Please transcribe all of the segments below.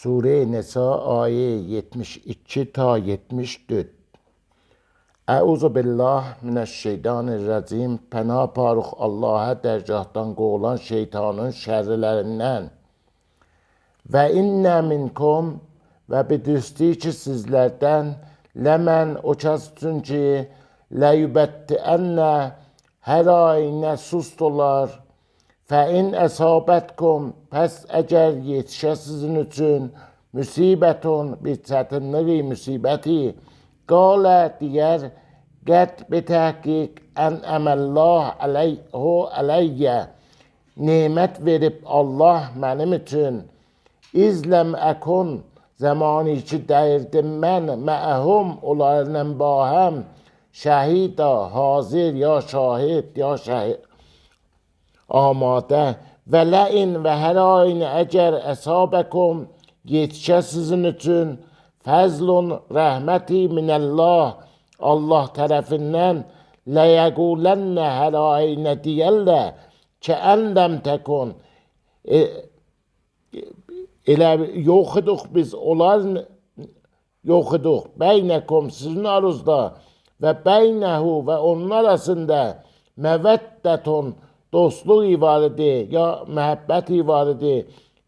Sure Nisa ayə 72 ta 74. Əuzu billah minəşşeytanirracim. Pənah parıq Allah'a dərgahdan qovulan şeytanın şərrilərindən. Və innə minkum və bidüstü ki sizlərdən ləmən o kəs üçün ki ləyübəttiənnə hər ayinə sust olar. Fə in əsabətkum pəs əgər yetişə sizin üçün müsibətun bir çətinliği müsibəti qalə digər qəd betəhqiq ən əməllah əleyyə nemət verib Allah mənim üçün İzləm əkun zamanı ki dəyirdim mən məəhum onlarla bahəm şəhida hazır ya şahid ya şəhid amadə və ləin və hər ayın əgər əsabəkum yetişə sizin üçün fəzlun rəhməti minəllah Allah tərəfindən ləyəqulənnə hər ayinə deyərlər ki əndəm təkun elə yox iduq biz onlar yox iduq beynəkum sizin aruzda və beynəhu və onun arasında məvəddətun dostluq var idi ya məhəbbət var idi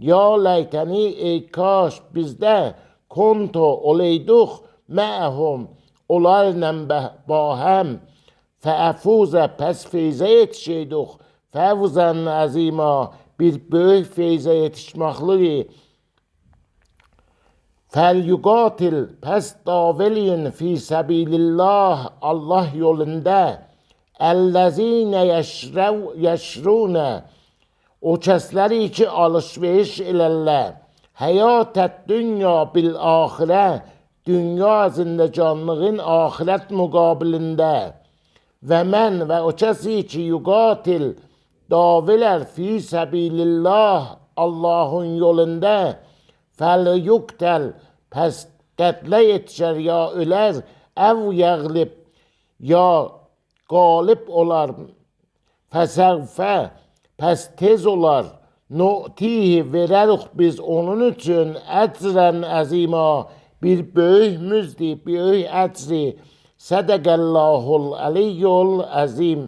ya ləytəni ey kaş bizdə konto olayduq məəhum onlarla bahəm fəəfuzə pəs feyzə yetişəyduq fəvzən əzima bir böyük feyzə yetişməkliği fəlyuqatil pəs daveliyin fi səbilillah Allah yolunda əlləzinə yəşrunə o kəsləri ki alışveriş elərlər həyatət dünya bil axirə dünya zindəcanlığın axirət müqabilində və mən və o kəsi ki yuqatil davilər fi səbilillah Allahın yolunda fəlyuqtəl pəs qətlə yetişər ya ölər əv yəğlib ya qalib olar fəsəvfə pəs tez olar nu'tihi verərik biz onun üçün əcrən əzima bir böyük müzdi, böyük əcri sədəqəllahul əliyyul əzim.